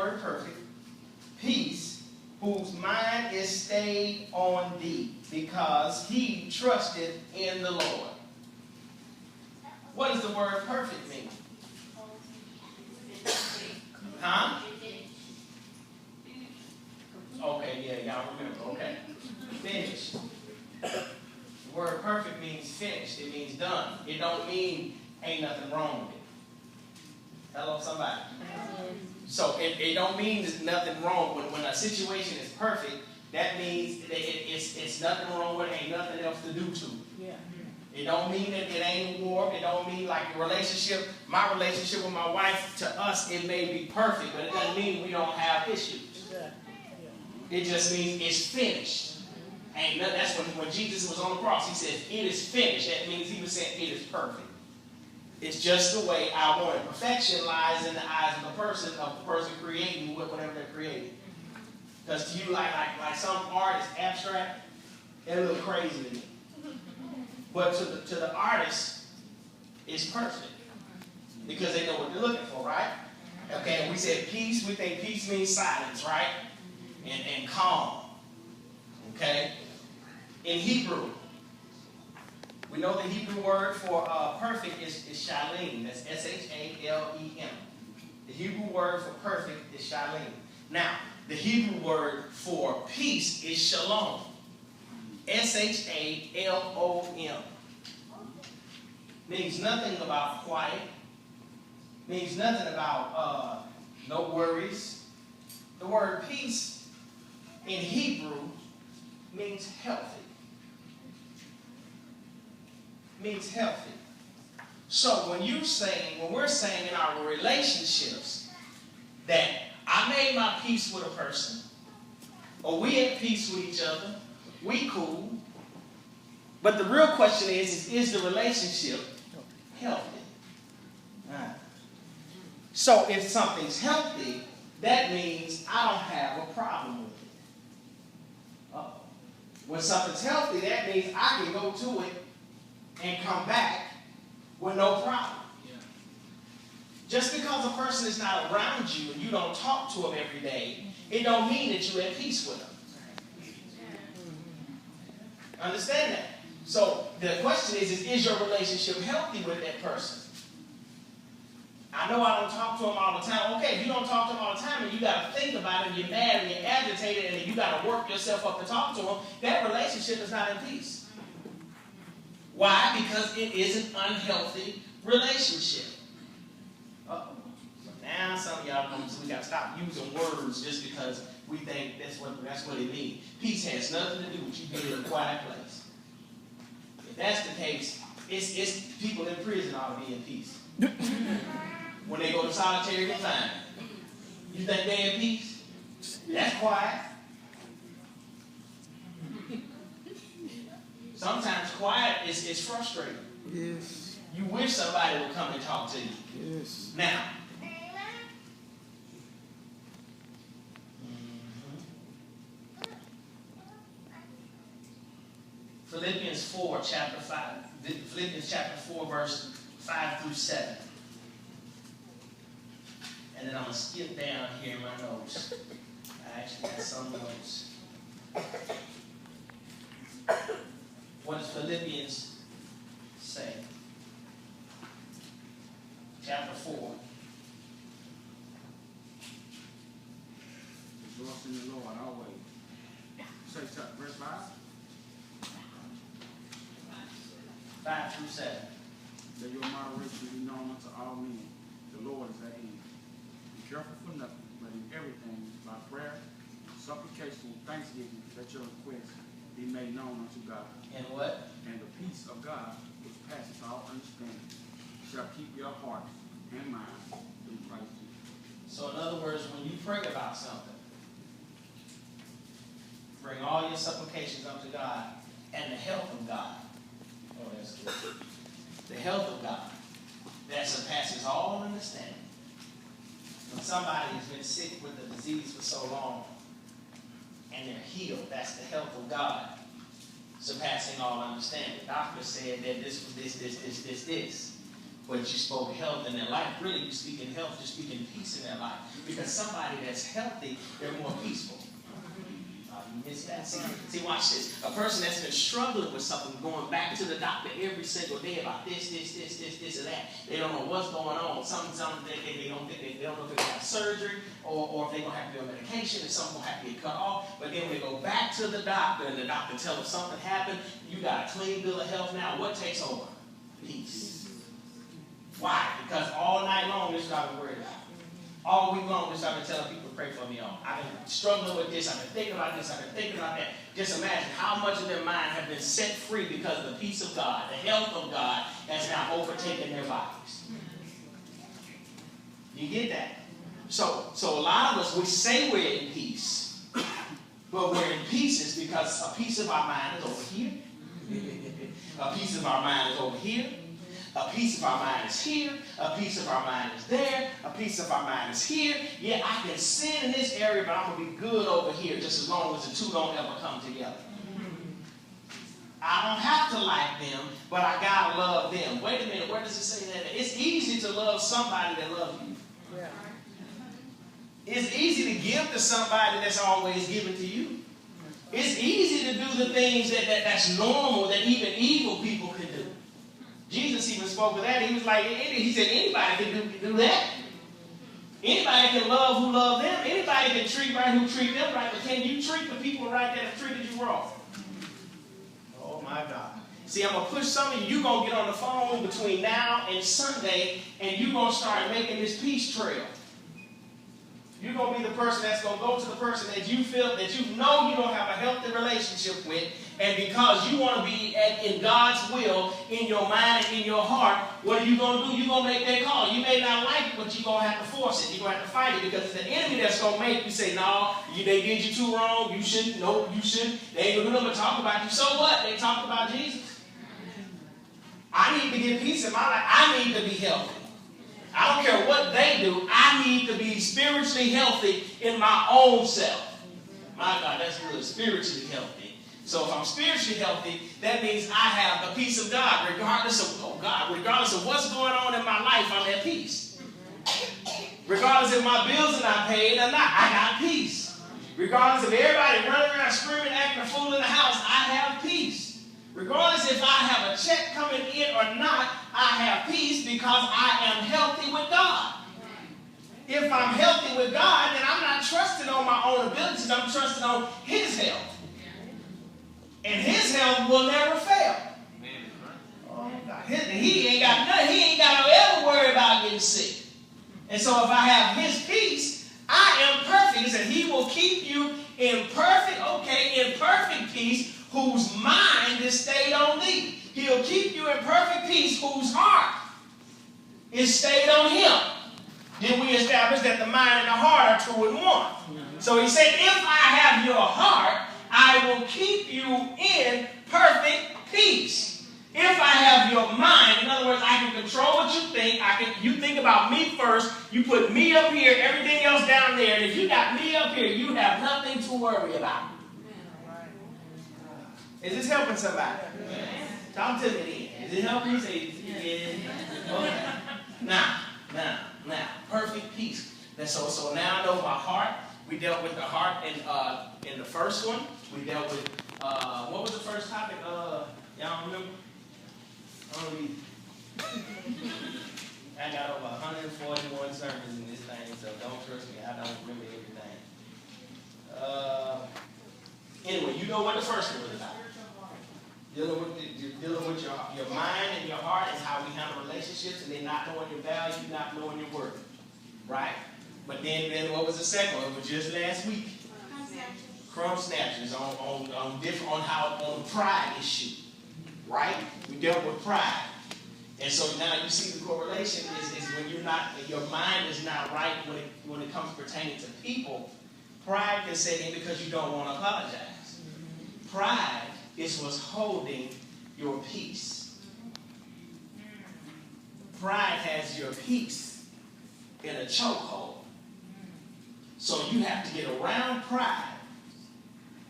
word perfect. Peace, whose mind is stayed on thee, because he trusted in the Lord. What does the word perfect mean? Huh? Okay, yeah, y'all remember. Okay. Finished. The word perfect means finished. It means done. It don't mean ain't nothing wrong with it. Hello, somebody. So it don't mean there's nothing wrong. When a situation is perfect, that means it's nothing wrong with it, ain't nothing else to do to it. Yeah. It don't mean that it ain't warped. It don't mean like the relationship, my relationship with my wife, to us, it may be perfect, but it doesn't mean we don't have issues. It just means it's finished. And that's when Jesus was on the cross, he said, it is finished. That means he was saying it is perfect. It's just the way I want it. Perfection lies in the eyes of the person creating whatever they're creating. Because to you, like some art is abstract, it looks crazy to me. But to the artist, it's perfect. Because they know what they're looking for, right? Okay, and we said peace. We think peace means silence, right? And calm. Okay? In Hebrew, we know the Hebrew word for perfect is shalem. That's S-H-A-L-E-M. The Hebrew word for perfect is shalem. Now, the Hebrew word for peace is shalom. S-H-A-L-O-M. Means nothing about quiet. Means nothing about no worries. The word peace in Hebrew means healthy. Means healthy. So when we're saying in our relationships that I made my peace with a person, or we at peace with each other, we cool. But the real question is the relationship healthy? Right. So if something's healthy, that means I don't have a problem with it. Uh-oh. When something's healthy, that means I can go to it and come back with no problem. Yeah. Just because a person is not around you and you don't talk to them every day, it don't mean that you're at peace with them. Understand that? So the question is your relationship healthy with that person? I know I don't talk to them all the time. Okay, if you don't talk to them all the time and you got to think about it and you're mad and you're agitated and you got to work yourself up to talk to them, that relationship is not in peace. Why? Because it is an unhealthy relationship. Uh-oh. So now some of y'all know, so we got to stop using words just because we think that's what it means. Peace has nothing to do with you being in a quiet place. If that's the case, it's people in prison ought to be in peace. When they go to solitary confinement, you think they're in peace? That's quiet. Sometimes quiet is frustrating. Yes. You wish somebody would come and talk to you. Yes. Now, Philippians chapter 4, verse 5 through 7. And then I'm going to skip down here in my notes. I actually got some notes. What does Philippians say? Chapter 4. Rejoice in the Lord always. Say verse 5. 5 through 7. Let your moderation be known unto all men. The Lord is at hand. Be careful for nothing, but in everything, by prayer, supplication, thanksgiving, let your requests be made known unto God. And what? And the peace of God, which passes all understanding, shall keep your hearts and minds through Christ Jesus. So in other words, when you pray about something, bring all your supplications unto God and the health of God. Oh, that's good. The health of God that surpasses all understanding. When somebody has been sick with a disease for so long and they're healed, that's the health of God surpassing all understanding. The doctor said that this was this. But you spoke health in their life. Really, you speaking health, you're speaking peace in their life. Because somebody that's healthy, they're more peaceful. You missed that. See, watch this. A person that's been struggling with something, going back to the doctor every single day about this, or that. They don't know what's going on. Something they don't know if they're going to have surgery or if they're going to have to be on medication and something will have to get cut off. But then when they go back to the doctor and the doctor tells them something happened, you got a clean bill of health now. What takes over? Peace. Why? Because all night long, this is what I've been worried about. All week long, this I've been telling people to pray for me on. I've been struggling with this. I've been thinking about this. I've been thinking about that. Just imagine how much of their mind have been set free because the peace of God, the health of God, has now overtaken their bodies. You get that? So a lot of us, we say we're in peace, but we're in pieces because a piece of our mind is over here. A piece of our mind is over here. A piece of our mind is here. A piece of our mind is there. A piece of our mind is here. Yeah, I can sin in this area, but I'm going to be good over here just as long as the two don't ever come together. I don't have to like them, but I got to love them. Wait a minute, where does it say that? It's easy to love somebody that loves you. Yeah. It's easy to give to somebody that's always giving to you. It's easy to do the things that's normal that even evil people can do. Jesus even spoke of that. He was like, he said anybody can do that. Anybody can love who love them. Anybody can treat right who treat them right. But can you treat the people right that have treated you wrong? Oh my God. See, I'm going to push some of you. You're going to get on the phone between now and Sunday, and you're going to start making this peace trail. You're going to be the person that's going to go to the person that you feel, that you know you don't have a healthy relationship with, and because you want to be in God's will, in your mind and in your heart, what are you going to do? You're going to make that call. You may not like it, but you're going to have to force it. You're going to have to fight it because it's the enemy that's going to make you say, no, they did you too wrong. You shouldn't. No, you shouldn't. They ain't going to talk about you. So what? They talked about Jesus. I need to get peace in my life. I need to be healthy. I don't care what they do. I need to be spiritually healthy in my own self. My God, that's good. Spiritually healthy. So if I'm spiritually healthy, that means I have the peace of God, regardless of what's going on in my life. I'm at peace. Regardless if my bills are not paid or not, I got peace. Regardless of everybody running around screaming, acting a fool in the house, I have peace. Regardless if I have a check coming in or not, I have peace because I am healthy with God. If I'm healthy with God, then I'm not trusting on my own abilities. I'm trusting on His health. And His health will never fail. Oh, God. He ain't got nothing. He ain't got to ever worry about getting sick. And so if I have His peace, I am perfect. He said He will keep you in perfect peace, whose mind is stayed on Thee. He'll keep you in perfect peace, whose heart is stayed on Him. Then we establish that the mind and the heart are two in one. So He said, if I have your heart, I will keep you in perfect peace. If I have your mind, in other words, I can control what you think. You think about me first. You put me up here, everything else down there. And if you got me up here, you have nothing to worry about. Is this helping somebody? Talk to me then. Is it helping you? Say, yeah. Okay. Now, perfect peace. And so now I know my heart. We dealt with the heart in the first one. We dealt with, what was the first topic? Y'all remember? I got over 141 sermons in this thing, so don't trust me. I don't remember everything. Anyway, you know what the first one was about. Dealing with your mind and your heart and how we handle relationships, and then not knowing your value, not knowing your worth. Right? But then what was the second one? It was just last week. Crumb snatchers on pride issue. Right? We dealt with pride. And so now you see the correlation is when your mind is not right when it comes pertaining to people. Pride can set in because you don't want to apologize. Pride is what's holding your peace. Pride has your peace in a chokehold. So you have to get around pride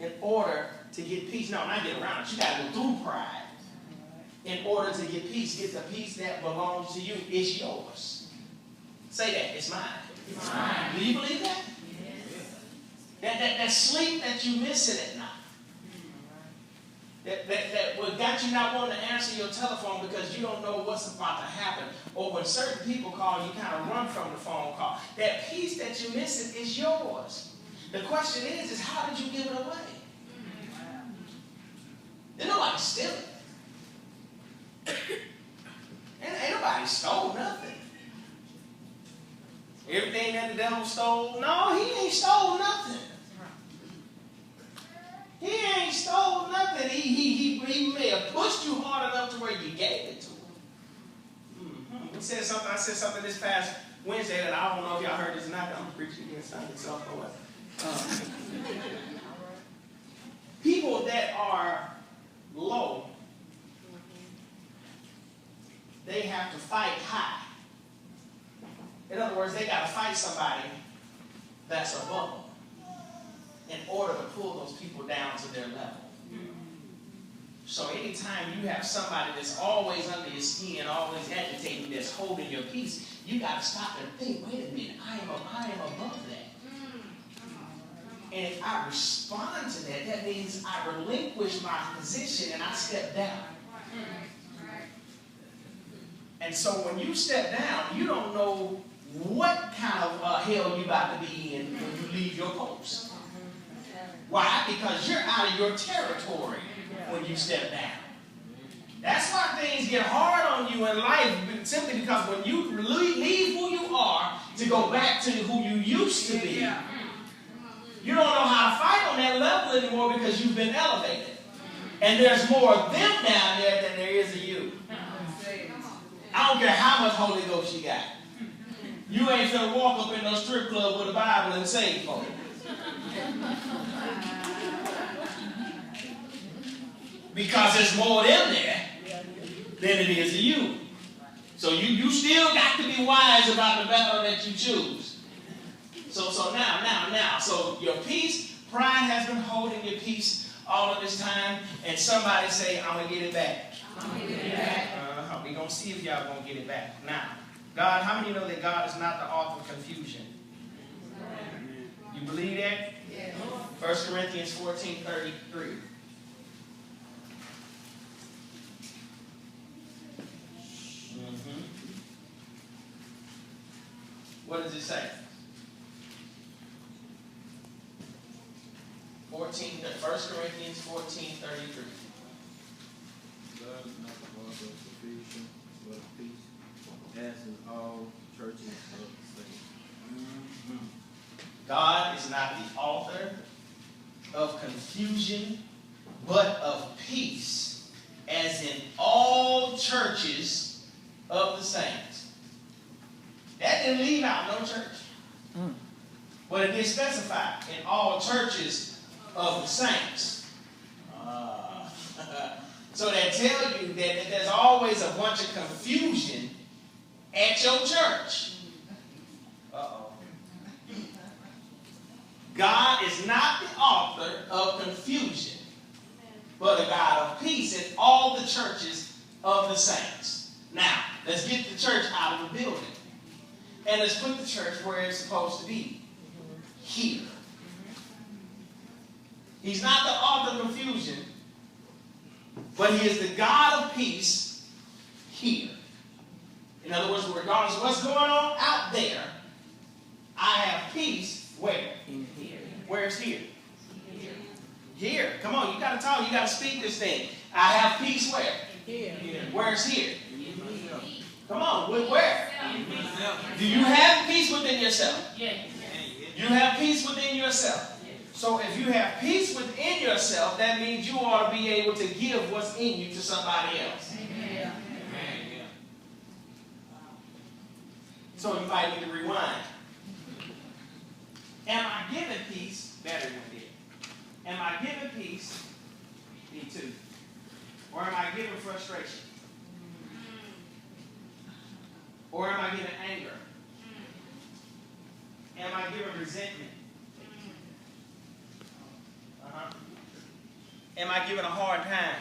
in order to get peace. No, not get around it. You got to go through pride in order to get peace. Get the peace that belongs to you. It's yours. Say that. It's mine. It's mine. Do you believe that? Yes. That sleep that you miss it at night. That what got you not wanting to answer your telephone because you don't know what's about to happen. Or when certain people call, you kind of run from the phone call. That peace that you miss it is yours. The question is how did you give it away? Did nobody steal it? Ain't nobody stole nothing. Everything that the devil stole, no, he ain't stole nothing. He ain't stole nothing. He may have pushed you hard enough to where you gave it to him. I said something this past Wednesday that I don't know if y'all heard this or not. I'm preaching against Sunday, so people that are low, they have to fight high. In other words, they got to fight somebody that's above them in order to pull those people down to their level. So anytime you have somebody that's always under your skin, always agitating, that's holding your peace, you got to stop and think, wait a minute, I am above that. And if I respond to that, that means I relinquish my position and I step down. And so when you step down, you don't know what kind of hell you're about to be in when you leave your post. Why? Because you're out of your territory when you step down. That's why things get hard on you in life, simply because when you leave who you are to go back to who you used to be, you don't know how to fight on that level anymore because you've been elevated. And there's more of them down there than there is of you. I don't care how much Holy Ghost you got. You ain't finna walk up in no strip club with a Bible and sing for it. Because there's more of them there than it is of you. So you still got to be wise about the battle that you choose. So now. So your peace, pride has been holding your peace all of this time. And somebody say, I'm going to get it back. I'm going to get it back. We're going to see if y'all going to get it back. Now, God, how many know that God is not the author of confusion? You believe that? Yes. 1 Corinthians 14:33. What does it say? 1 Corinthians 14:33. God is not the author of confusion, but of peace, as in all churches of the saints. God is not the author of confusion, but of peace, as in all churches of the saints. That didn't leave out no church. But it did specify in all churches of the saints. So that tells you that there's always a bunch of confusion at your church. God is not the author of confusion, but a God of peace in all the churches of the saints. Now, let's get the church out of the building. And let's put the church where it's supposed to be. Here. He's not the author of confusion, but he is the God of peace here. In other words, regardless of what's going on out there, I have peace where? In here. Where's here? Here. Here. Come on, you got to talk. You got to speak this thing. I have peace where? Here. Where's here? Come on, where? Do you have peace within yourself? Yes. You have peace within yourself. So if you have peace within yourself, that means you ought to be able to give what's in you to somebody else. Amen. So you might need to rewind. Am I giving peace? Better than it. Am I giving peace? Me too. Or am I giving frustration? Or am I giving anger? Am I giving resentment? Am I giving a hard time?